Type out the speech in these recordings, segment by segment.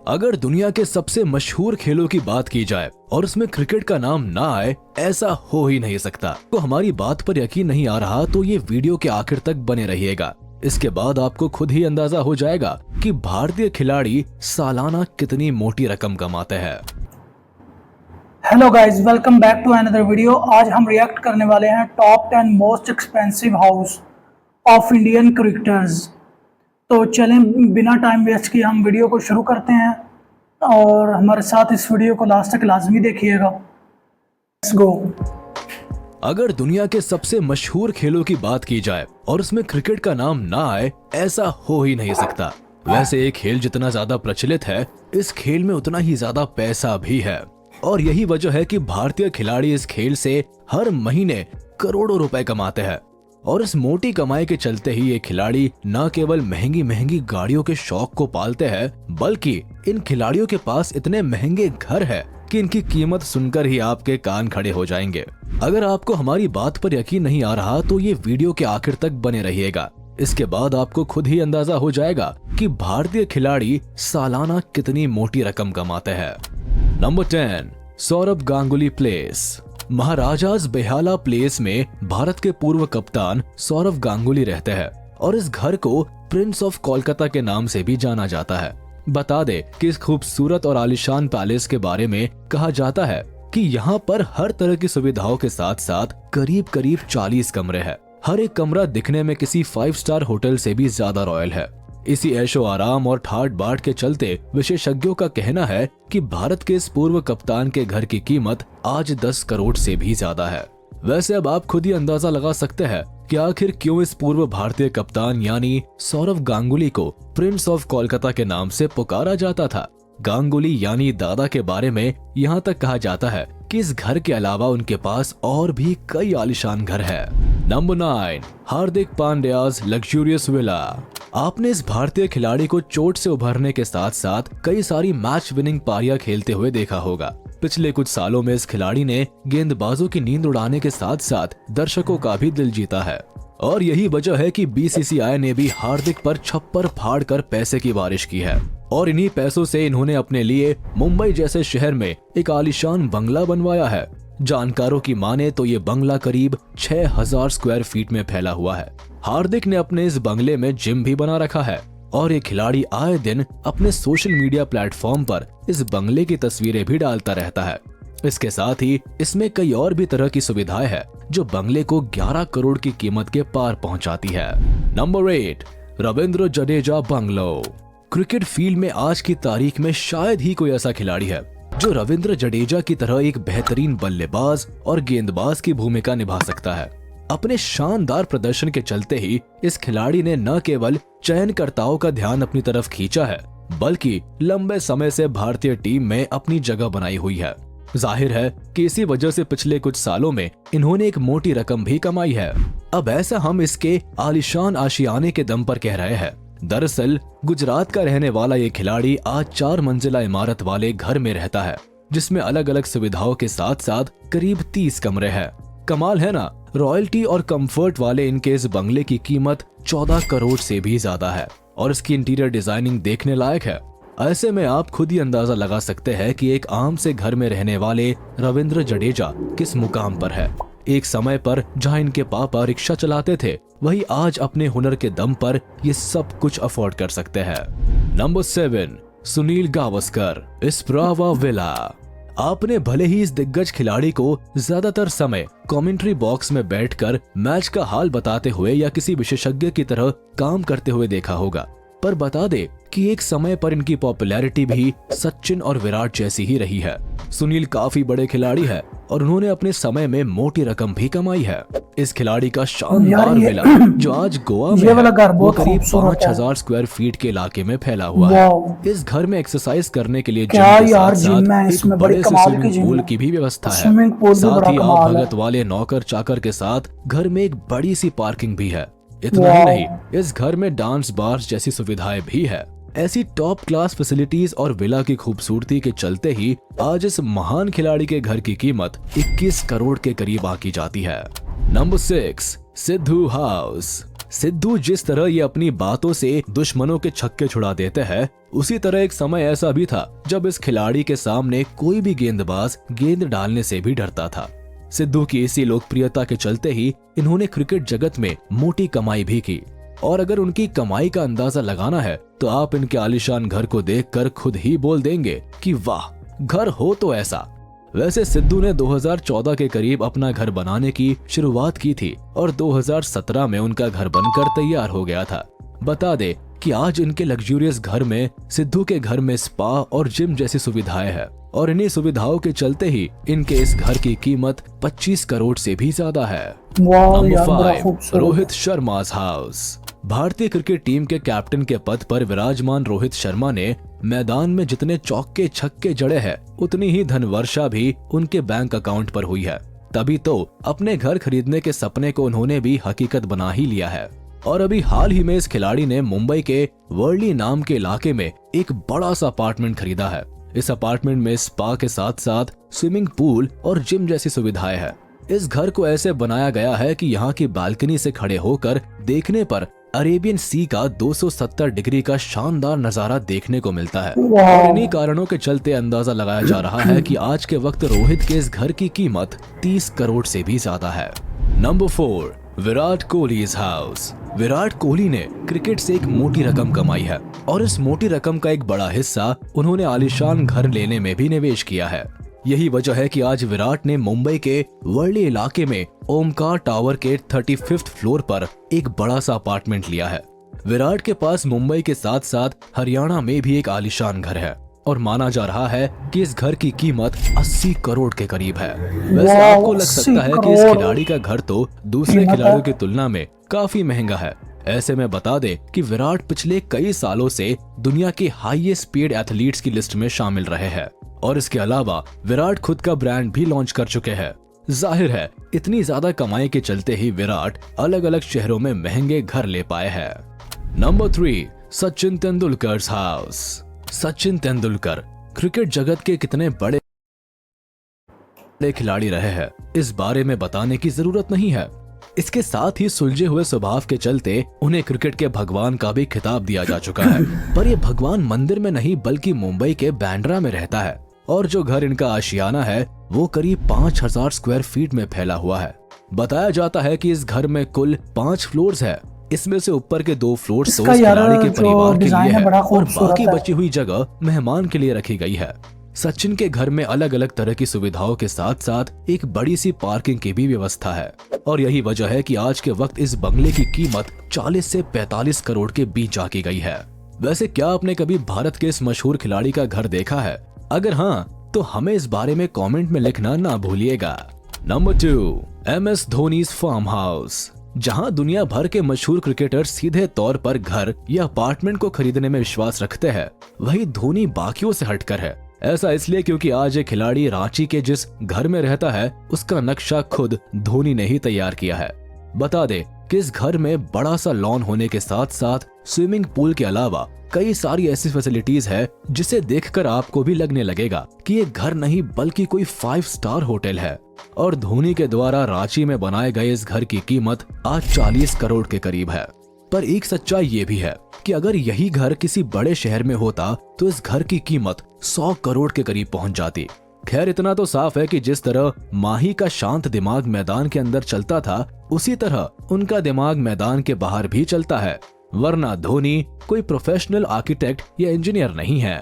अगर दुनिया के सबसे मशहूर खेलों की बात की जाए और उसमें क्रिकेट का नाम ना आए, ऐसा हो ही नहीं सकता। तो हमारी बात पर यकीन नहीं आ रहा तो ये वीडियो के आखिर तक बने रहिएगा। इसके बाद आपको खुद ही अंदाजा हो जाएगा कि भारतीय खिलाड़ी सालाना कितनी मोटी रकम कमाते हैं। Hello guys, welcome back to another video. आज हम रिएक्ट करने वाले हैं top 10 most expensive house of Indian cricketers. तो चलें, बिना टाइम वेस्ट किए हम वीडियो को शुरू करते हैं और हमारे साथ इस वीडियो को लास्ट तक लाजमी देखिएगा। Let's go. अगर दुनिया के सबसे मशहूर खेलों की बात की जाए और उसमें क्रिकेट का नाम ना आए, ऐसा हो ही नहीं सकता। वैसे ये खेल जितना ज्यादा प्रचलित है, इस खेल में उतना ही ज्यादा पैसा भी है और यही वजह है कि भारतीय खिलाड़ी इस खेल से हर महीने करोड़ों रुपए कमाते हैं। और इस मोटी कमाई के चलते ही ये खिलाड़ी न केवल महंगी महंगी गाड़ियों के शौक को पालते हैं, बल्कि इन खिलाड़ियों के पास इतने महंगे घर है कि इनकी कीमत सुनकर ही आपके कान खड़े हो जाएंगे। अगर आपको हमारी बात पर यकीन नहीं आ रहा तो ये वीडियो के आखिर तक बने रहिएगा। इसके बाद आपको खुद ही अंदाजा हो जाएगा कि भारतीय खिलाड़ी सालाना कितनी मोटी रकम कमाते हैं। Number 10, Sourav Ganguly place. Maharaja's Behala place में भारत के पूर्व कप्तान सौरभ गांगुली रहते हैं और इस घर को प्रिंस ऑफ कोलकाता के नाम से भी जाना जाता है। बता दे कि इस खूबसूरत और आलीशान पैलेस के बारे में कहा जाता है कि यहाँ पर हर तरह की सुविधाओं के साथ साथ करीब करीब 40 कमरे हैं। हर एक कमरा दिखने में किसी 5 स्टार होटल से भी ज्यादा रॉयल है। इसी ऐशो आराम और ठाट बाट के चलते विशेषज्ञों का कहना है कि भारत के इस पूर्व कप्तान के घर की कीमत आज 10 करोड़ से भी ज्यादा है। वैसे अब आप खुद ही अंदाजा लगा सकते हैं कि आखिर क्यों इस पूर्व भारतीय कप्तान यानी सौरभ गांगुली को प्रिंस ऑफ कोलकाता के नाम से पुकारा जाता था। गांगुली यानी दादा के बारे में यहाँ तक कहा जाता है कि इस घर के अलावा उनके पास और भी कई आलीशान घर है। नंबर 9, हार्दिक पांड्याज लग्जूरियस विला। आपने इस भारतीय खिलाड़ी को चोट से उभरने के साथ साथ कई सारी मैच विनिंग पारियां खेलते हुए देखा होगा। पिछले कुछ सालों में इस खिलाड़ी ने गेंदबाजों की नींद उड़ाने के साथ साथ दर्शकों का भी दिल जीता है और यही वजह है कि बीसीसीआई ने भी हार्दिक पर छप्पर फाड़ कर पैसे की बारिश की है और इन्हीं पैसों से इन्होंने अपने लिए मुंबई जैसे शहर में एक आलीशान बंगला बनवाया है। जानकारों की माने तो ये बंगला करीब 6000 स्क्वायर फीट में फैला हुआ है। हार्दिक ने अपने इस बंगले में जिम भी बना रखा है और ये खिलाड़ी आए दिन अपने सोशल मीडिया प्लेटफॉर्म पर इस बंगले की तस्वीरें भी डालता रहता है। इसके साथ ही इसमें कई और भी तरह की सुविधाएं हैं जो बंगले को 11 करोड़ की कीमत के पार पहुंचाती है। Number 8, Ravindra Jadeja bungalow. Cricket field में आज की तारीख में शायद ही कोई ऐसा खिलाड़ी है जो रविंद्र जडेजा की तरह एक बेहतरीन बल्लेबाज और गेंदबाज की भूमिका निभा सकता है। अपने शानदार प्रदर्शन के चलते ही इस खिलाड़ी ने न केवल चयनकर्ताओं का ध्यान अपनी तरफ खींचा है, बल्कि लंबे समय से भारतीय टीम में अपनी जगह बनाई हुई है। जाहिर है कि इसी वजह से पिछले कुछ सालों में इन्होंने एक मोटी रकम भी कमाई है। अब ऐसा हम इसके आलीशान आशियाने के दम पर कह रहे हैं। दरअसल गुजरात का रहने वाला ये खिलाड़ी आज 4 मंजिला इमारत वाले घर में रहता है जिसमें अलग अलग सुविधाओं के साथ साथ करीब 30 कमरे हैं। कमाल है ना। रॉयल्टी और कंफर्ट वाले इनके इस बंगले की कीमत 14 करोड़ से भी ज्यादा है और इसकी इंटीरियर डिजाइनिंग देखने लायक है। ऐसे में आप खुद ही अंदाजा लगा सकते हैं कि एक आम से घर में रहने वाले रविंद्र जडेजा किस मुकाम पर है। एक समय पर जहां इनके पापा रिक्शा चलाते थे, वही आज अपने हुनर के दम पर ये सब कुछ अफोर्ड कर सकते हैं। Number 7, Sunil Gavaskar Isprava villa. आपने भले ही इस दिग्गज खिलाड़ी को ज्यादातर समय कमेंट्री बॉक्स में बैठकर मैच का हाल बताते हुए या किसी विशेषज्ञ की तरह काम करते हुए देखा होगा, पर बता दे कि एक समय पर इनकी पॉपुलैरिटी भी सचिन और विराट जैसी ही रही है। सुनील काफी बड़े खिलाड़ी है और उन्होंने अपने समय में मोटी रकम भी कमाई है। इस खिलाड़ी का शानदार विला जो आज गोवा में है, वो करीब 5000 स्क्वायर फीट के इलाके में फैला हुआ है। इस घर में एक्सरसाइज करने के लिए जिम के साथ साथ एक बड़े से स्विमिंग पूल की भी व्यवस्था है। साथ ही आप भगत वाले नौकर चाकर के साथ घर में एक बड़ी सी पार्किंग भी है। इतना ही नहीं, इस घर में डांस बार्स जैसी सुविधाएं भी है। ऐसी टॉप क्लास फैसिलिटीज और विला की खूबसूरती के चलते ही आज इस महान खिलाड़ी के घर की कीमत 21 करोड़ के करीब आकी जाती है। Number 6, Sidhu house. सिद्धू जिस तरह ये अपनी बातों से दुश्मनों के छक्के छुड़ा देते हैं, उसी तरह एक समय ऐसा भी था जब इस खिलाड़ी के सामने कोई भी गेंदबाज गेंद डालने से भी डरता था। सिद्धू की इसी लोकप्रियता के चलते ही इन्होंने क्रिकेट जगत में मोटी कमाई भी की। और अगर उनकी कमाई का अंदाजा लगाना है तो आप इनके आलीशान घर को देखकर खुद ही बोल देंगे कि वाह, घर हो तो ऐसा। वैसे सिद्धू ने 2014 के करीब अपना घर बनाने की शुरुआत की थी और 2017 में उनका घर बनकर तैयार हो गया था। बता दे कि आज इनके लग्जूरियस घर में, सिद्धू के घर में स्पा और जिम जैसी सुविधाएं हैं और इन्हीं सुविधाओं के चलते ही इनके इस घर की कीमत 25 करोड़ से भी ज्यादा है। वाह यार, बड़ा नंबर 5, खूबसूरत। रोहित शर्मा's हाउस। भारतीय क्रिकेट टीम के कैप्टन के पद पर विराजमान रोहित शर्मा ने मैदान में जितने चौके छक्के जड़े हैं, उतनी ही धनवर्षा भी उनके बैंक अकाउंट पर हुई है। तभी तो अपने घर खरीदने के सपने को उन्होंने भी हकीकत बना ही लिया है। और अभी हाल ही में इस खिलाड़ी ने मुंबई के वर्ली नाम के इलाके में एक बड़ा सा अपार्टमेंट खरीदा है। इस अपार्टमेंट में स्पा के साथ साथ स्विमिंग पूल और जिम जैसी सुविधाएं हैं। इस घर को ऐसे बनाया गया है कि यहाँ की बालकनी से खड़े होकर देखने पर अरेबियन सी का 270 डिग्री का शानदार नजारा देखने को मिलता है। और इन्हीं कारणों के चलते अंदाजा लगाया जा रहा है कि आज के वक्त रोहित के इस घर की कीमत 30 करोड़ से भी ज्यादा है। Number 4, Virat Kohli's house. विराट कोहली ने क्रिकेट से एक मोटी रकम कमाई है और इस मोटी रकम का एक बड़ा हिस्सा उन्होंने आलीशान घर लेने में भी निवेश किया है। यही वजह है कि आज विराट ने मुंबई के वर्ली इलाके में ओमकार टावर के 35th फ्लोर पर एक बड़ा सा अपार्टमेंट लिया है। विराट के पास मुंबई के साथ साथ हरियाणा में भी एक आलीशान घर है और माना जा रहा है कि इस घर की कीमत 80 करोड़ के करीब है। वैसे आपको लग सकता है कि इस खिलाड़ी का घर तो दूसरे खिलाड़ियों की तुलना में काफी महंगा है। ऐसे में बता दें कि विराट पिछले कई सालों से दुनिया के हाईएस्ट पेड एथलीट्स की लिस्ट में शामिल रहे हैं और इसके अलावा विराट खुद का ब्रांड भी लॉन्च कर चुके हैं। जाहिर है इतनी ज्यादा कमाई के चलते ही विराट अलग अलग शहरों में महंगे घर ले पाए हैं। Number 3, Sachin Tendulkar's house. Sachin Tendulkar cricket जगत के कितने बड़े खिलाड़ी रहे हैं, इस बारे में बताने की जरूरत नहीं है। इसके साथ ही सुलझे हुए स्वभाव के चलते उन्हें क्रिकेट के भगवान का भी खिताब दिया जा चुका है। पर ये भगवान मंदिर में नहीं बल्कि मुंबई के बांद्रा में रहता है और जो घर इनका आशियाना है वो करीब 5000 स्क्वायर फीट में फैला हुआ है। बताया जाता है कि इस घर में कुल 5 फ्लोर्स है। इसमें से ऊपर के 2 फ्लोर्स तो इस खिलाड़ी के परिवार के लिए है और बाकी बची हुई जगह मेहमान के लिए रखी गई है। सचिन के घर में अलग अलग तरह की सुविधाओं के साथ साथ एक बड़ी सी पार्किंग की भी व्यवस्था है और यही वजह है कि आज के वक्त इस बंगले की कीमत 40 से 45 करोड़ के बीच आकी गई है। वैसे क्या आपने कभी भारत के इस मशहूर खिलाड़ी का घर देखा है? अगर हाँ तो हमें इस बारे में कमेंट में लिखना ना भूलिएगा। Number 2, MS Dhoni's farmhouse. जहां दुनिया भर के मशहूर क्रिकेटर सीधे तौर पर घर या अपार्टमेंट को खरीदने में विश्वास रखते हैं, वही धोनी बाकियों से हटकर है। ऐसा इसलिए क्योंकि आज एक खिलाड़ी रांची के जिस घर में रहता है उसका नक्शा खुद धोनी ने ही तैयार किया है। बता दे कि इस घर में बड़ा सा लॉन होने के साथ साथ स्विमिंग पूल के अलावा कई सारी ऐसी फैसिलिटीज है जिसे देखकर आपको भी लगने लगेगा कि ये घर नहीं बल्कि कोई 5 स्टार होटल है। और धोनी के द्वारा रांची में बनाए गए इस घर की कीमत आज 40 करोड़ के करीब है। पर एक सच्चाई ये भी है कि अगर यही घर किसी बड़े शहर में होता तो इस घर की कीमत 100 करोड़ के करीब पहुंच जाती। खैर इतना तो साफ है कि जिस तरह माही का शांत दिमाग मैदान के अंदर चलता था, उसी तरह उनका दिमाग मैदान के बाहर भी चलता है, वरना धोनी कोई प्रोफेशनल आर्किटेक्ट या इंजीनियर नहीं है।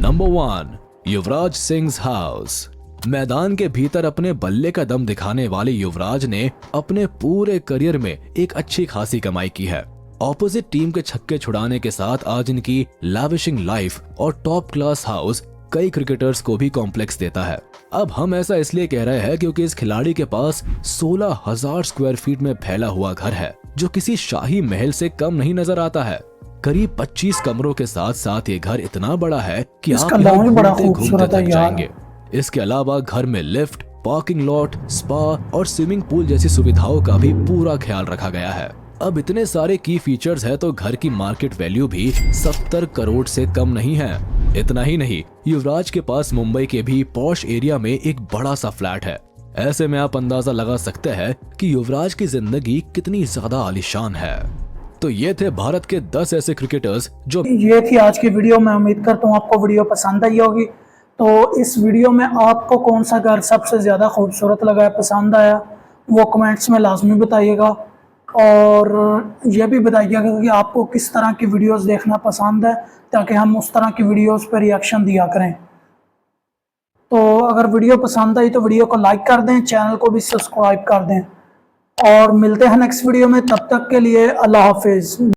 नंबर 1, युवराज सिंह's हाउस। मैदान के भीतर अपने बल्ले का दम दिखाने वाले युवराज ने अपने पूरे करियर में एक अच्छी खासी कमाई की है। ऑपोजिट टीम के छक्के छुड़ाने के साथ आज इनकी लैविशिंग लाइफ और टॉप क्लास हाउस कई क्रिकेटर्स को भी कॉम्प्लेक्स देता है। अब हम ऐसा इसलिए कह रहे हैं क्योंकि इस खिलाड़ी के पास 16,000 स्क्वायर फीट में फैला हुआ घर है, जो किसी शाही महल से कम नहीं नजर आता है। करीब 25 कमरों के साथ साथ ये घर इतना बड़ा है कि आप यहाँ घूमते थक जाएंगे। इसके अलावा घर में लिफ्ट, पार्किंग लॉट, स्पा और स्विमिंग पूल जैसी सुविधाओं का भी पूरा ख्याल रखा गया है। अब इतने सारे की फीचर्स है तो घर की मार्केट वैल्यू भी 70 करोड़ से कम नहीं है। इतना ही नहीं, युवराज के पास मुंबई के भी पॉश एरिया में एक बड़ा सा फ्लैट है। ऐसे में आप अंदाजा लगा सकते हैं कि युवराज की जिंदगी कितनी ज्यादा आलीशान है। तो ये थे भारत के 10 ऐसे क्रिकेटर्स जो ये थी आज की वीडियो। मैं उम्मीद करता हूँ आपको वीडियो पसंद आई होगी। तो इस वीडियो में आपको कौन सा घर सबसे ज़्यादा खूबसूरत लगा, पसंद आया, वो कमेंट्स में लाजमी बताइएगा। और यह भी बताइएगा कि आपको किस तरह की वीडियोस देखना पसंद है, ताकि हम उस तरह की वीडियोस पर रिएक्शन दिया करें। तो अगर वीडियो पसंद आई तो वीडियो को लाइक कर दें, चैनल को भी सब्सक्राइब कर दें, और मिलते हैं नेक्स्ट वीडियो में। तब तक के लिए अल्लाह हाफिज़।